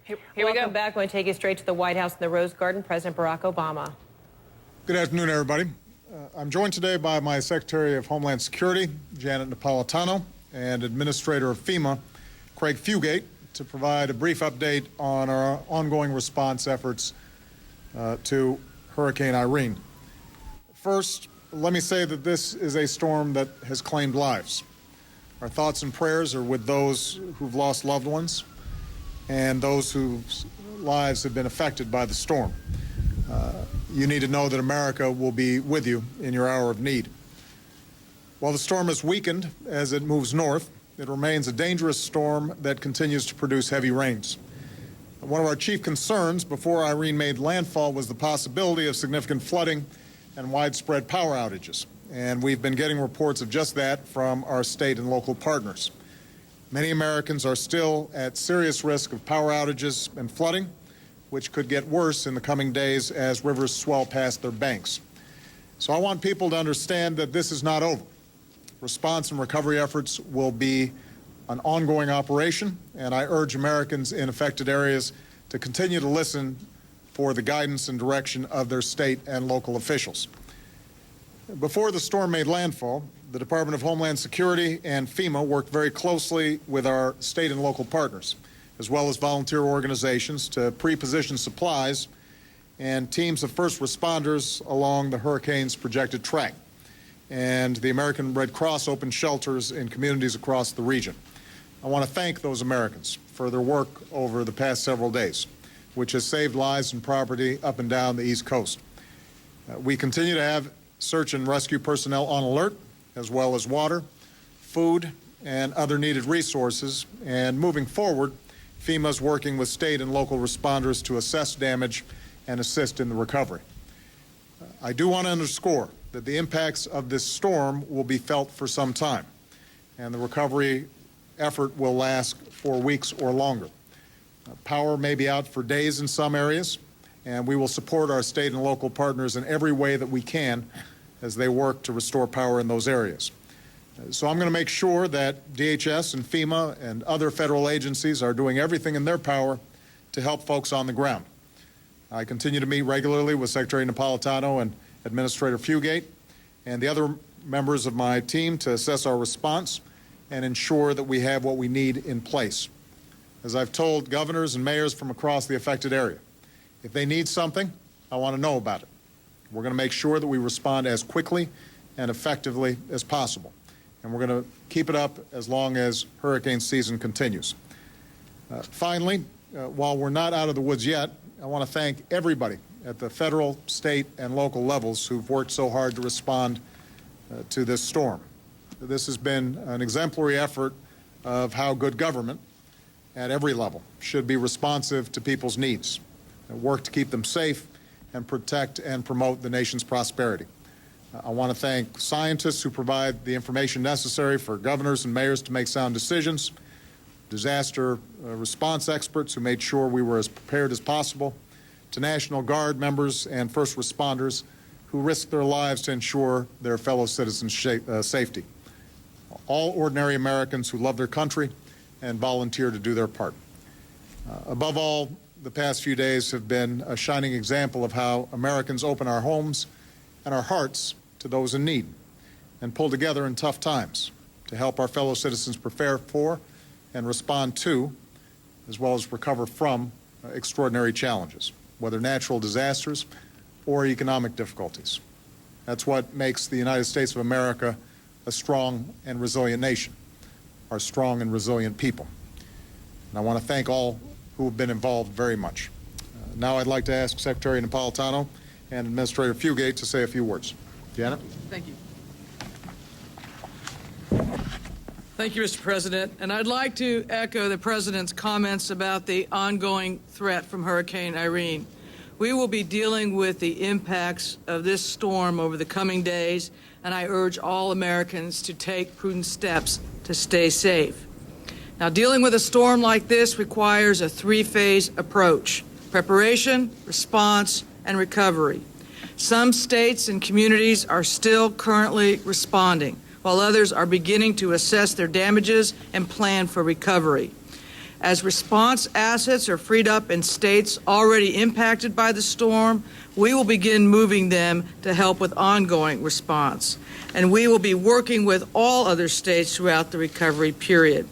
Here we go. Welcome back. I'm going to take you straight to the White House in the Rose Garden. President Barack Obama. Good afternoon, everybody. I'm joined today by my Secretary of Homeland Security, Janet Napolitano, and Administrator of FEMA, Craig Fugate, to provide a brief update on our ongoing response efforts to Hurricane Irene. First, let me say that this is a storm that has claimed lives. Our thoughts and prayers are with those who've lost loved ones and those whose lives have been affected by the storm. You need to know that America will be with you in your hour of need. While the storm has weakened as it moves north, it remains a dangerous storm that continues to produce heavy rains. One of our chief concerns before Irene made landfall was the possibility of significant flooding and widespread power outages. And we've been getting reports of just that from our state and local partners. Many Americans are still at serious risk of power outages and flooding, which could get worse in the coming days as rivers swell past their banks. So I want people to understand that this is not over. Response and recovery efforts will be an ongoing operation, and I urge Americans in affected areas to continue to listen for the guidance and direction of their state and local officials. Before the storm made landfall, the Department of Homeland Security and FEMA worked very closely with our state and local partners, as well as volunteer organizations, to pre-position supplies and teams of first responders along the hurricane's projected track. And the American Red Cross opened shelters in communities across the region. I want to thank those Americans for their work over the past several days, which has saved lives and property up and down the East Coast. We continue to have search and rescue personnel on alert, as well as water, food, and other needed resources. And moving forward, FEMA is working with state and local responders to assess damage and assist in the recovery. I do want to underscore that the impacts of this storm will be felt for some time, and the recovery effort will last for weeks or longer. Power may be out for days in some areas, and we will support our state and local partners in every way that we can as they work to restore power in those areas. So I'm going to make sure that DHS and FEMA and other federal agencies are doing everything in their power to help folks on the ground. I continue to meet regularly with Secretary Napolitano and Administrator Fugate and the other members of my team to assess our response and ensure that we have what we need in place. As I've told governors and mayors from across the affected area, if they need something, I want to know about it. We're going to make sure that we respond as quickly and effectively as possible. And we're going to keep it up as long as hurricane season continues. Finally, while we're not out of the woods yet, I want to thank everybody at the federal, state, and local levels who've worked so hard to respond to this storm. This has been an exemplary effort of how good government at every level should be responsive to people's needs, and work to keep them safe and protect and promote the nation's prosperity. I want to thank scientists who provide the information necessary for governors and mayors to make sound decisions, disaster response experts who made sure we were as prepared as possible, to National Guard members and first responders who risked their lives to ensure their fellow citizens' safety. All ordinary Americans who love their country and volunteer to do their part. Above all, the past few days have been a shining example of how Americans open our homes and our hearts to those in need and pull together in tough times to help our fellow citizens prepare for and respond to, as well as recover from, extraordinary challenges, whether natural disasters or economic difficulties. That's what makes the United States of America a strong and resilient nation, our strong and resilient people. And I want to thank all who have been involved very much. Now I'd like to ask Secretary Napolitano and Administrator Fugate to say a few words. Janet? Thank you. Thank you, Mr. President. And I'd like to echo the President's comments about the ongoing threat from Hurricane Irene. We will be dealing with the impacts of this storm over the coming days, and I urge all Americans to take prudent steps to stay safe. Now, dealing with a storm like this requires a three-phase approach: preparation, response, and recovery. Some states and communities are still currently responding, while others are beginning to assess their damages and plan for recovery. As response assets are freed up in states already impacted by the storm, we will begin moving them to help with ongoing response. And we will be working with all other states throughout the recovery period.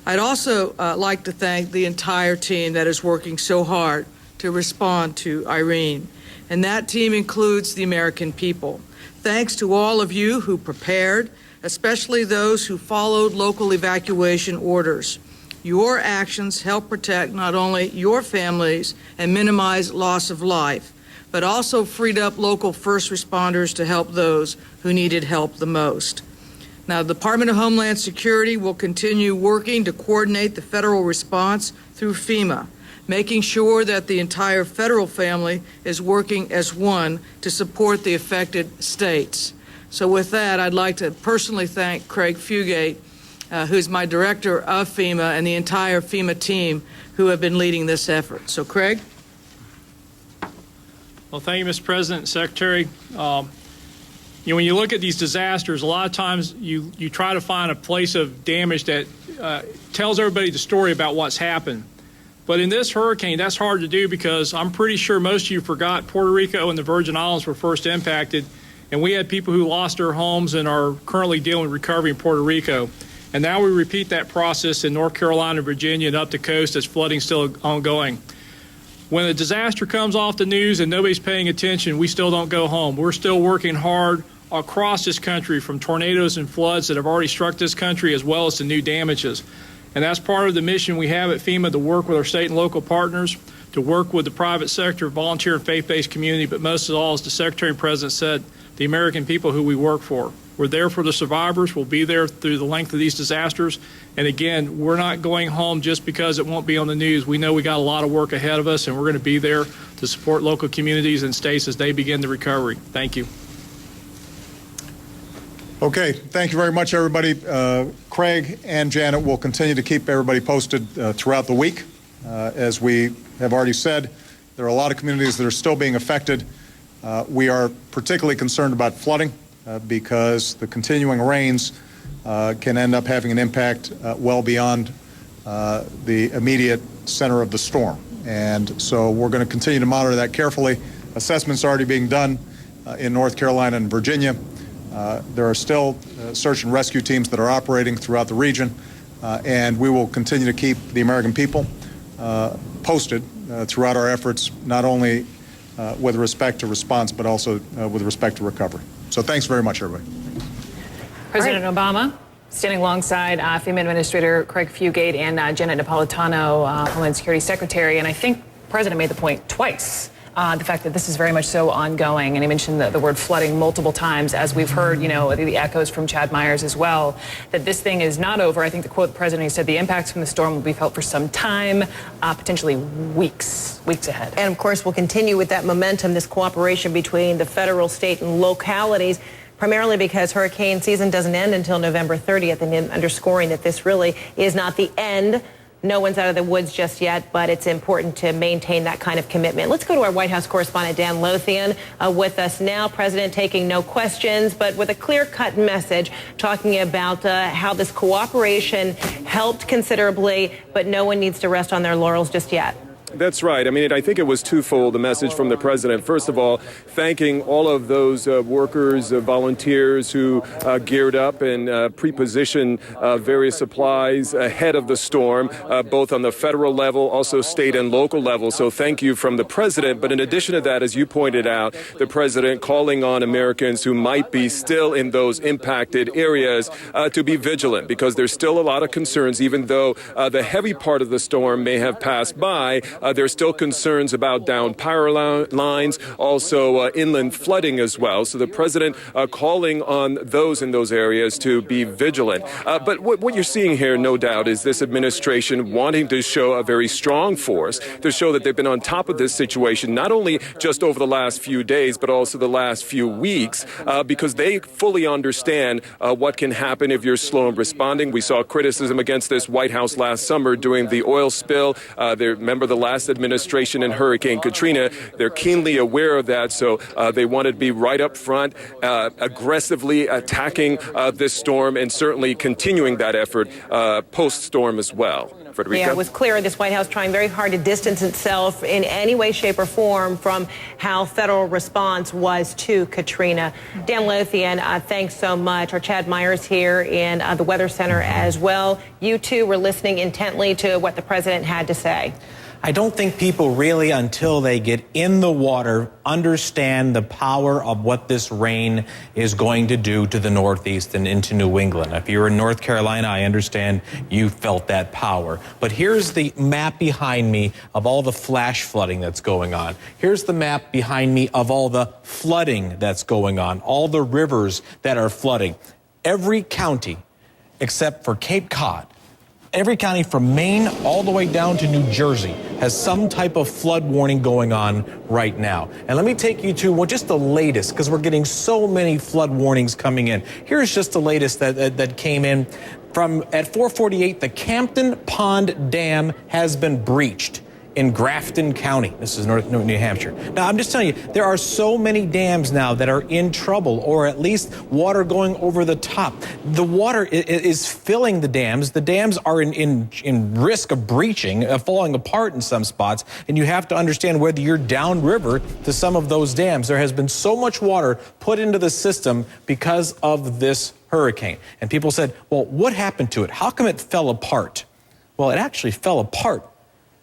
I'd also like to thank the entire team that is working so hard to respond to Irene. And that team includes the American people. Thanks to all of you who prepared, especially those who followed local evacuation orders. Your actions help protect not only your families and minimize loss of life, but also freed up local first responders to help those who needed help the most. Now, the Department of Homeland Security will continue working to coordinate the federal response through FEMA, making sure that the entire federal family is working as one to support the affected states. So with that, I'd like to personally thank Craig Fugate, who's my director of FEMA, and the entire FEMA team who have been leading this effort. So, Craig? Well, thank you, Mr. President and Secretary. When you look at these disasters, a lot of times you try to find a place of damage that tells everybody the story about what's happened. But in this hurricane, that's hard to do because I'm pretty sure most of you forgot Puerto Rico and the Virgin Islands were first impacted, and we had people who lost their homes and are currently dealing with recovery in Puerto Rico. And now we repeat that process in North Carolina, Virginia, and up the coast as flooding still ongoing. When a disaster comes off the news and nobody's paying attention, we still don't go home. We're still working hard across this country from tornadoes and floods that have already struck this country as well as the new damages. And that's part of the mission we have at FEMA, to work with our state and local partners, to work with the private sector, volunteer and faith-based community, but most of all, as the Secretary and President said, the American people who we work for. We're there for the survivors. We'll be there through the length of these disasters. And again, we're not going home just because it won't be on the news. We know we got a lot of work ahead of us, and we're going to be there to support local communities and states as they begin the recovery. Thank you. Okay, thank you very much, everybody. Craig and Janet will continue to keep everybody posted throughout the week. As we have already said, there are a lot of communities that are still being affected. We are particularly concerned about flooding because the continuing rains can end up having an impact well beyond the immediate center of the storm. And so we're going to continue to monitor that carefully. Assessments are already being done in North Carolina and Virginia. There are still search and rescue teams that are operating throughout the region, and we will continue to keep the American people posted throughout our efforts, not only with respect to response, but also with respect to recovery. So thanks very much, everybody. President Obama standing alongside FEMA Administrator Craig Fugate and Janet Napolitano, Homeland Security Secretary, and I think the President made the point twice. The fact that this is very much so ongoing, and he mentioned the word flooding multiple times, as we've heard, the echoes from Chad Myers as well, that this thing is not over. I think the quote the President, he said the impacts from the storm will be felt for some time, potentially weeks ahead. And of course, we'll continue with that momentum, this cooperation between the federal, state, and localities, primarily because hurricane season doesn't end until November 30th, and underscoring that this really is not the end. No one's out of the woods just yet, but it's important to maintain that kind of commitment. Let's go to our White House correspondent, Dan Lothian, with us now. President taking no questions, but with a clear-cut message talking about how this cooperation helped considerably, but no one needs to rest on their laurels just yet. That's right. I mean, I think it was twofold, the message from the president. First of all, thanking all of those workers, volunteers who geared up and pre-positioned various supplies ahead of the storm, both on the federal level, also state and local level. So thank you from the president. But in addition to that, as you pointed out, the president calling on Americans who might be still in those impacted areas to be vigilant, because there's still a lot of concerns, even though the heavy part of the storm may have passed by. There's still concerns about downed power lines, also inland flooding as well. So the president calling on those in those areas to be vigilant. But what you're seeing here, no doubt, is this administration wanting to show a very strong force, to show that they've been on top of this situation, not only just over the last few days, but also the last few weeks, because they fully understand what can happen if you're slow in responding. We saw criticism against this White House last summer during the oil spill. Remember the last administration in Hurricane Katrina. They're keenly aware of that, so they wanted to be right up front, aggressively attacking this storm, and certainly continuing that effort post-storm as well. Frederica? Yeah, it was clear this White House trying very hard to distance itself in any way, shape, or form from how federal response was to Katrina. Dan Lothian, thanks so much. Our Chad Myers here in the Weather Center as well. You two were listening intently to what the president had to say. I don't think people really, until they get in the water, understand the power of what this rain is going to do to the Northeast and into New England. If you're in North Carolina, I understand you felt that power. But here's the map behind me of all the flash flooding that's going on. Here's the map behind me of all the flooding that's going on, all the rivers that are flooding. Every county, except for Cape Cod, every county from Maine all the way down to New Jersey has some type of flood warning going on right now. And let me take you to just the latest, because we're getting so many flood warnings coming in. Here's just the latest that came in from at 4:48. The Campton Pond Dam has been breached in Grafton County. This is North New Hampshire. Now, I'm just telling you, there are so many dams now that are in trouble, or at least water going over the top. The water is filling the dams. The dams are in risk of breaching, falling apart in some spots, and you have to understand whether you're downriver to some of those dams. There has been so much water put into the system because of this hurricane. And people said, well, what happened to it? How come it fell apart? Well, it actually fell apart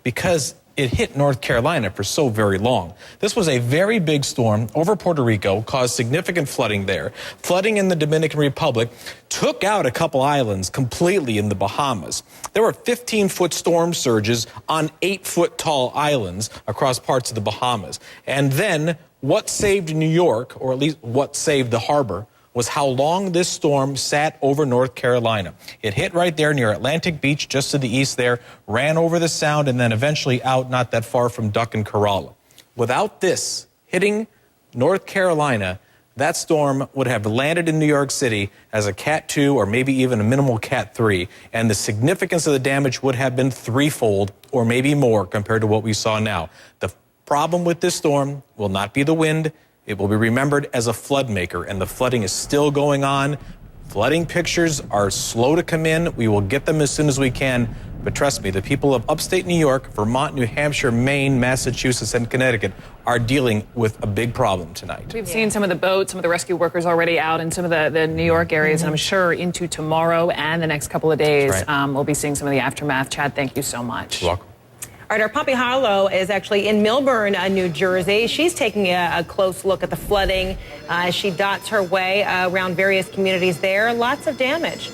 because it hit North Carolina for so very long. This was a very big storm over Puerto Rico, caused significant flooding there. Flooding in the Dominican Republic took out a couple islands completely in the Bahamas. There were 15-foot storm surges on 8-foot tall islands across parts of the Bahamas. And then what saved New York, or at least what saved the harbor, was how long this storm sat over North Carolina. It hit right there near Atlantic Beach, just to the east there, ran over the Sound, and then eventually out not that far from Duck and Corolla. Without this hitting North Carolina, that storm would have landed in New York City as a Cat 2 or maybe even a minimal Cat 3, and the significance of the damage would have been threefold or maybe more compared to what we saw now. The problem with this storm will not be the wind. It will be remembered as a flood maker, and the flooding is still going on. Flooding pictures are slow to come in. We will get them as soon as we can. But trust me, the people of upstate New York, Vermont, New Hampshire, Maine, Massachusetts, and Connecticut are dealing with a big problem tonight. We've seen some of the boats, some of the rescue workers already out in some of the New York areas, and I'm sure into tomorrow and the next couple of days, we'll be seeing some of the aftermath. Chad, thank you so much. You're welcome. All right, our Poppy Harlow is actually in Millburn, New Jersey. She's taking a close look at the flooding as she dots her way around various communities there. Lots of damage.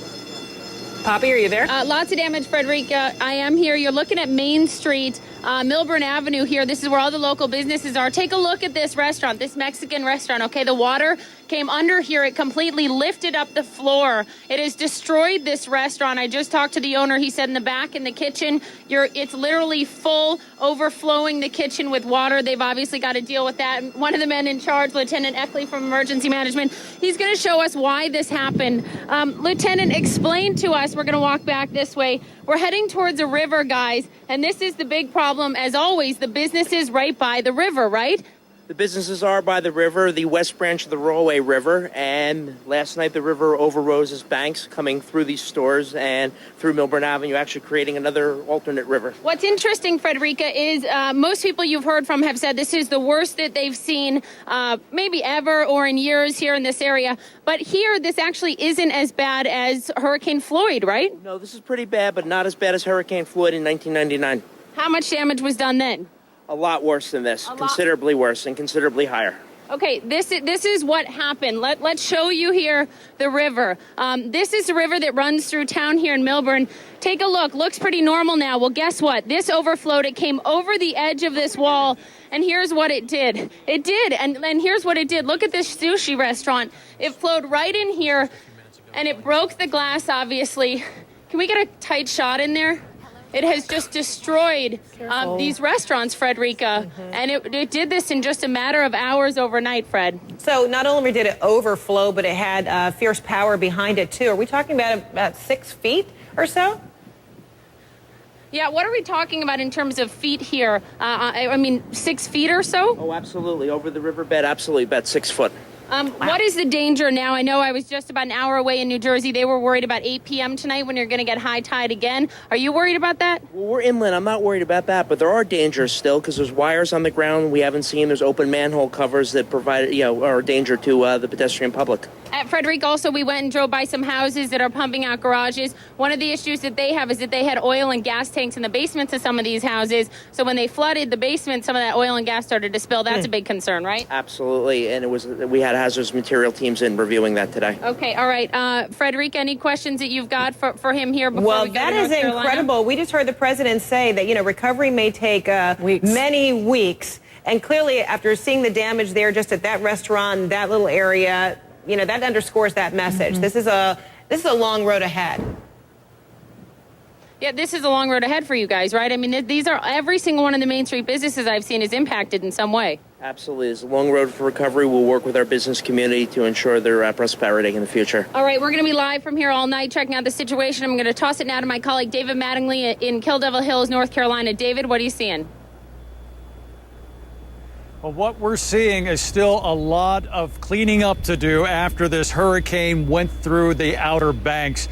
Poppy, are you there? Lots of damage, Frederica. I am here. You're looking at Main Street, Millburn Avenue here. This is where all the local businesses are. Take a look at this restaurant, this Mexican restaurant. Okay, the water came under here. It completely lifted up the floor. It has destroyed this restaurant. I just talked to the owner. He said in the back, in the kitchen, it's literally full, overflowing the kitchen with water. They've obviously got to deal with that. One of the men in charge, Lieutenant Eckley from Emergency Management, he's going to show us why this happened. Lieutenant, explain to us. We're going to walk back this way. We're heading towards a river, guys, and this is the big problem. As always, the business is right by the river, right? The businesses are by the river, the west branch of the Rollway River, and last night the river overrose its banks coming through these stores and through Millburn Avenue, actually creating another alternate river. What's interesting, Frederica, is most people you've heard from have said this is the worst that they've seen maybe ever or in years here in this area. But here, this actually isn't as bad as Hurricane Floyd, right? No, this is pretty bad, but not as bad as Hurricane Floyd in 1999. How much damage was done then? A lot worse than this, considerably worse and considerably higher. Okay, this is what happened. Let's show you here the river. This is the river that runs through town here in Millburn. Take a look. Looks pretty normal now. Well, guess what? This overflowed. It came over the edge of this wall, and here's what it did. It did, and here's what it did. Look at this sushi restaurant. It flowed right in here, and it broke the glass, obviously. Can we get a tight shot in there? It has just destroyed these restaurants, Frederica, and it did this in just a matter of hours overnight, Fred. So not only did it overflow, but it had fierce power behind it, too. Are we talking about 6 feet or so? Yeah, what are we talking about in terms of feet here? I mean, 6 feet or so? Oh, absolutely. Over the riverbed, absolutely, about 6 foot. What is the danger now? I know I was just about an hour away in New Jersey. They were worried about 8 p.m. tonight when you're going to get high tide again. Are you worried about that? Well, we're inland. I'm not worried about that, but there are dangers still because there's wires on the ground we haven't seen. There's open manhole covers that provide, are a danger to the pedestrian public. At Frederick, also, we went and drove by some houses that are pumping out garages. One of the issues that they have is that they had oil and gas tanks in the basements of some of these houses. So when they flooded the basement, some of that oil and gas started to spill. That's a big concern, right? Absolutely, and we had hazardous material teams in reviewing that today. Okay, all right. Frederick, any questions that you've got for him here before well, we go that to is North Carolina? incredible. We just heard the president say that, recovery may take many weeks. And clearly, after seeing the damage there just at that restaurant, that little area, that underscores that message. This is a long road ahead. Yeah, this is a long road ahead for you guys, right? I mean, these are every single one of the Main Street businesses I've seen is impacted in some way. Absolutely. It's a long road for recovery. We'll work with our business community to ensure their prosperity in the future. All right, we're going to be live from here all night checking out the situation. I'm going to toss it now to my colleague David Mattingly in Kill Devil Hills, North Carolina. David, what are you seeing? Well, what we're seeing is still a lot of cleaning up to do after this hurricane went through the Outer Banks.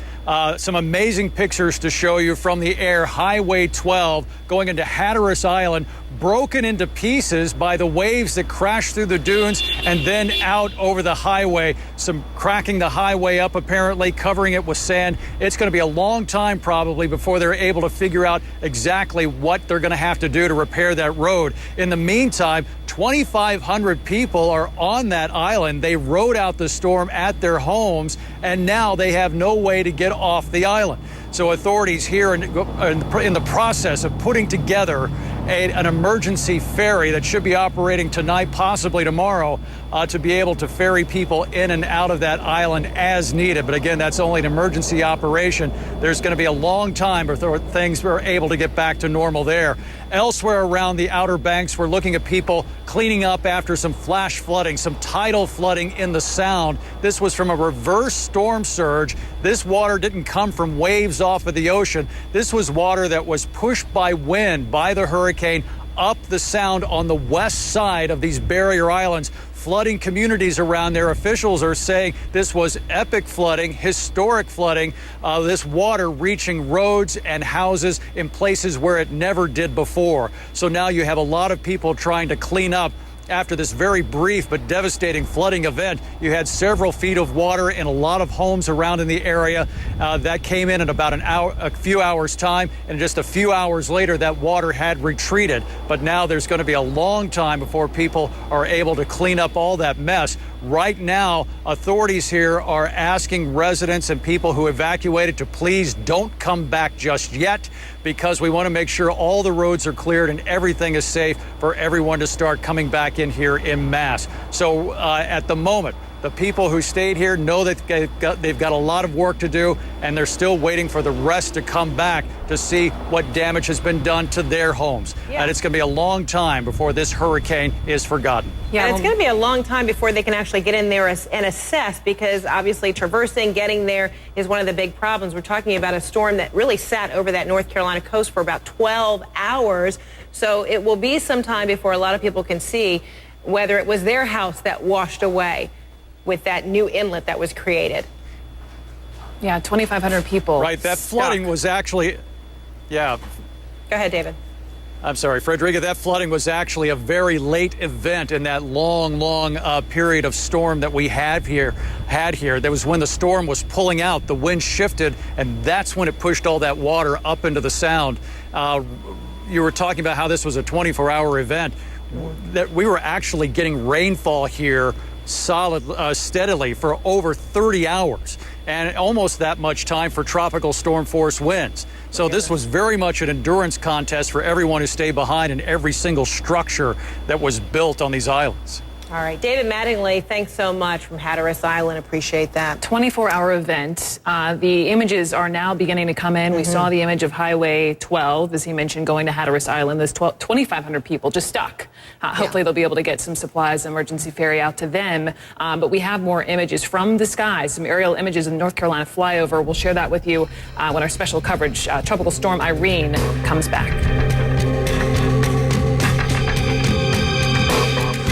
Some amazing pictures to show you from the air. Highway 12 going into Hatteras Island, broken into pieces by the waves that crashed through the dunes and then out over the highway. Some cracking the highway up, apparently, covering it with sand. It's going to be a long time probably before they're able to figure out exactly what they're going to have to do to repair that road. In the meantime, 2,500 people are on that island. They rode out the storm at their homes, and now they have no way to get off the island. So authorities here in the process of putting together an emergency ferry that should be operating tonight, possibly tomorrow, to be able to ferry people in and out of that island as needed. But again, that's only an emergency operation. There's going to be a long time before things are able to get back to normal there. Elsewhere around the Outer Banks, we're looking at people cleaning up after some flash flooding, some tidal flooding in the Sound. This was from a reverse storm surge. This water didn't come from waves off of the ocean. This was water that was pushed by wind by the hurricane up the Sound on the west side of these barrier islands, flooding communities around there. Officials are saying this was epic flooding, historic flooding, this water reaching roads and houses in places where it never did before. So now you have a lot of people trying to clean up after this very brief but devastating flooding event. You had several feet of water in a lot of homes around in the area. That came in about a few hours' time, and just a few hours later, that water had retreated. But now there's going to be a long time before people are able to clean up all that mess. Right now, authorities here are asking residents and people who evacuated to please don't come back just yet, because we want to make sure all the roads are cleared and everything is safe for everyone to start coming back in here en masse. So at the moment, the people who stayed here know that they've got a lot of work to do, and they're still waiting for the rest to come back to see what damage has been done to their homes. Yeah. And it's going to be a long time before this hurricane is forgotten. Yeah, and it's going to be a long time before they can actually get in there and assess, because obviously traversing, getting there is one of the big problems. We're talking about a storm that really sat over that North Carolina coast for about 12 hours. So it will be some time before a lot of people can see whether it was their house that washed away with that new inlet that was created. Yeah, 2,500 people. Right, that flooding was actually, yeah. Go ahead, David. I'm sorry, Frederica, that flooding was actually a very late event in that long period of storm that we had here. That was when the storm was pulling out, the wind shifted, and that's when it pushed all that water up into the Sound. You were talking about how this was a 24-hour event. That we were actually getting rainfall here steadily for over 30 hours, and almost that much time for tropical storm force winds. So this was very much an endurance contest for everyone who stayed behind in every single structure that was built on these islands. All right, David Mattingly, thanks so much from Hatteras Island. Appreciate that. 24-hour event. The images are now beginning to come in. We saw the image of Highway 12, as he mentioned, going to Hatteras Island. There's 2,500 people just stuck. Hopefully they'll be able to get some supplies, emergency ferry out to them. But we have more images from the skies, some aerial images in North Carolina flyover. We'll share that with you when our special coverage, Tropical Storm Irene, comes back.